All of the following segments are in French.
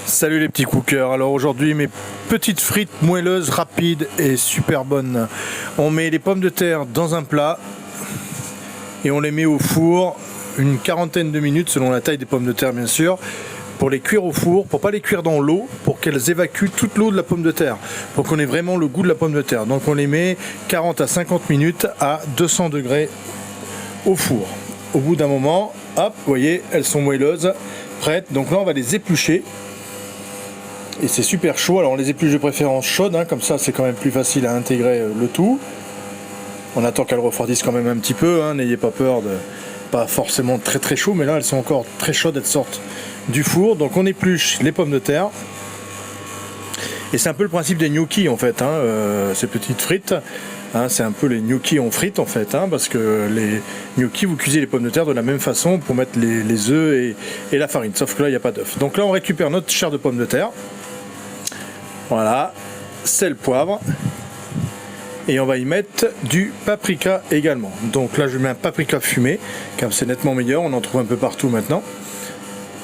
Salut les petits cookers, alors aujourd'hui mes petites frites moelleuses, rapides et super bonnes. On met les pommes de terre dans un plat et on les met au four une quarantaine de minutes selon la taille des pommes de terre bien sûr, pour les cuire au four, pour pas les cuire dans l'eau, pour qu'elles évacuent toute l'eau de la pomme de terre, pour qu'on ait vraiment le goût de la pomme de terre. Donc on les met 40 à 50 minutes à 200 degrés au four. Au bout d'un moment, hop, vous voyez, elles sont moelleuses, prêtes. Donc là on va les éplucher. Et c'est super chaud, alors on les épluche de préférence chaudes, hein, comme ça c'est quand même plus facile à intégrer le tout. On attend qu'elles refroidissent quand même un petit peu, hein, n'ayez pas peur de pas forcément très très chaud, mais là elles sont encore très chaudes, elles sortent du four. Donc on épluche les pommes de terre. Et c'est un peu le principe des gnocchis en fait, hein, ces petites frites. Hein, c'est un peu les gnocchis en frites en fait, hein, parce que les gnocchis vous cuisez les pommes de terre de la même façon pour mettre les œufs et la farine, sauf que là il n'y a pas d'œuf. Donc là on récupère notre chair de pommes de terre. Voilà, sel, poivre. Et on va y mettre du paprika également. Donc là je mets un paprika fumé, car c'est nettement meilleur, on en trouve un peu partout maintenant.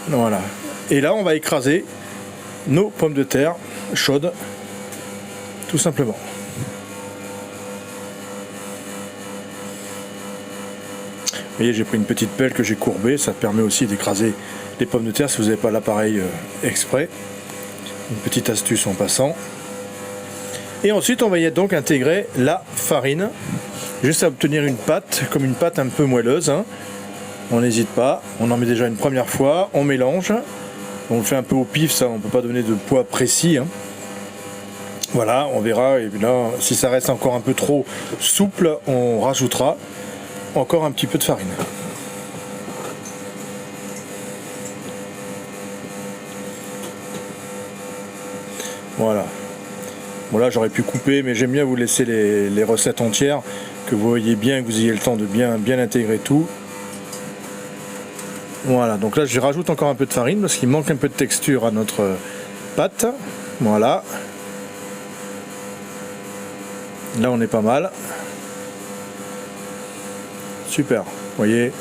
Voilà. Et là on va écraser nos pommes de terre chaudes, tout simplement. Vous voyez, j'ai pris une petite pelle que j'ai courbée, ça permet aussi d'écraser les pommes de terre si vous n'avez pas l'appareil exprès. Une petite astuce en passant. Et ensuite on va y donc intégrer la farine, juste à obtenir une pâte, comme une pâte un peu moelleuse, hein. On n'hésite pas, on en met déjà une première fois, on mélange, on le fait un peu au pif, ça on ne peut pas donner de poids précis, hein. Voilà, on verra, et là si ça reste encore un peu trop souple, on rajoutera encore un petit peu de farine. Voilà. Bon là j'aurais pu couper, mais j'aime bien vous laisser les recettes entières, que vous voyez bien, que vous ayez le temps de bien intégrer tout. Voilà, donc là je rajoute encore un peu de farine parce qu'il manque un peu de texture à notre pâte. Voilà. Là on est pas mal. Super, vous voyez,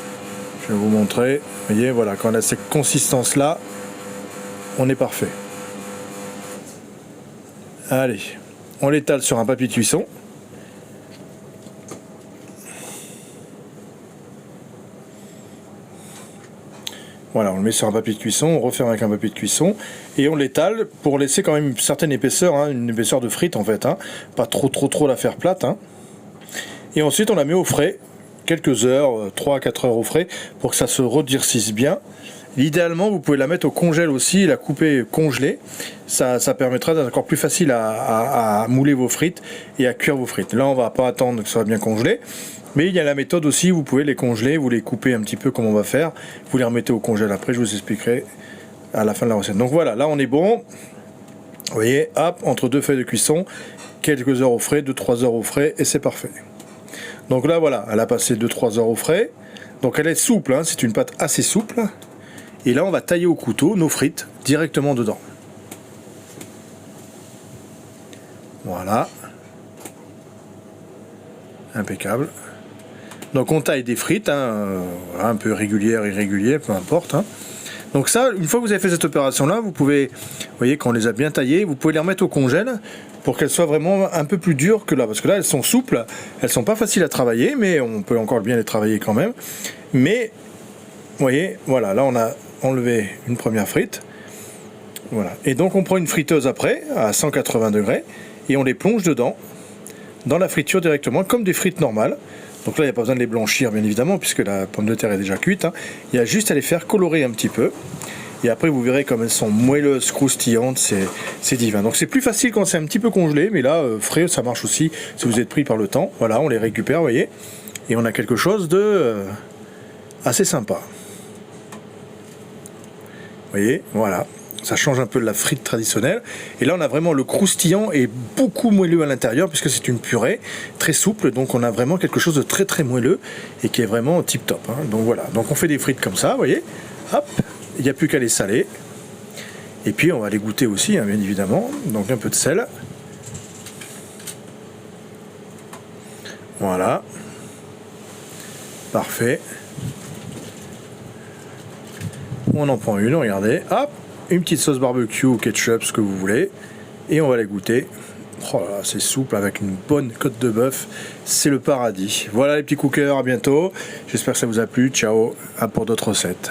je vais vous montrer. Vous voyez, voilà, quand on a cette consistance là, on est parfait. Allez, on l'étale sur un papier de cuisson. Voilà, on le met sur un papier de cuisson, on referme avec un papier de cuisson et on l'étale pour laisser quand même une certaine épaisseur, hein, une épaisseur de frite en fait, hein, pas trop la faire plate. Hein. Et ensuite on la met au frais, quelques heures, 3 à 4 heures au frais, pour que ça se redurcisse bien. Idéalement, vous pouvez la mettre au congèle aussi, la couper congelée. Ça permettra d'être encore plus facile à mouler vos frites et à cuire vos frites. Là, on va pas attendre que ça soit bien congelé. Mais il y a la méthode aussi, vous pouvez les congeler, vous les coupez un petit peu comme on va faire. Vous les remettez au congèle après, je vous expliquerai à la fin de la recette. Donc voilà, là on est bon. Vous voyez, hop, entre deux feuilles de cuisson, quelques heures au frais, 2-3 heures au frais, et c'est parfait. Donc là, voilà, elle a passé 2-3 heures au frais. Donc elle est souple, hein, c'est une pâte assez souple. Et là, on va tailler au couteau nos frites directement dedans. Voilà. Impeccable. Donc on taille des frites, hein, un peu régulières, irrégulières, peu importe. Hein. Donc ça, une fois que vous avez fait cette opération-là, vous pouvez, vous voyez, quand on les a bien taillées, vous pouvez les remettre au congèle pour qu'elles soient vraiment un peu plus dures que là. Parce que là, elles sont souples, elles sont pas faciles à travailler, mais on peut encore bien les travailler quand même. Mais, vous voyez, voilà, là on a enlevé une première frite. Voilà. Et donc on prend une friteuse après, à 180 degrés, et on les plonge dedans, dans la friture directement, comme des frites normales. Donc là, il n'y a pas besoin de les blanchir, bien évidemment, puisque la pomme de terre est déjà cuite. Hein. Il y a juste à les faire colorer un petit peu. Et après, vous verrez comme elles sont moelleuses, croustillantes, c'est divin. Donc c'est plus facile quand c'est un petit peu congelé, mais là, frais, ça marche aussi si vous êtes pris par le temps. Voilà, on les récupère, vous voyez. Et on a quelque chose de assez sympa. Vous voyez, voilà. Ça change un peu de la frite traditionnelle. Et là, on a vraiment le croustillant et beaucoup moelleux à l'intérieur, puisque c'est une purée très souple. Donc, on a vraiment quelque chose de très très moelleux et qui est vraiment tip top. Hein. Donc voilà. Donc, on fait des frites comme ça, vous voyez. Hop, il n'y a plus qu'à les saler. Et puis, on va les goûter aussi, hein, bien évidemment. Donc, un peu de sel. Voilà. Parfait. On en prend une, regardez. Hop. une petite sauce barbecue ou ketchup, ce que vous voulez, et on va les goûter. Oh là là, c'est souple avec une bonne côte de bœuf, c'est le paradis. Voilà les petits cookers, à bientôt. J'espère que ça vous a plu. Ciao, à pour d'autres recettes.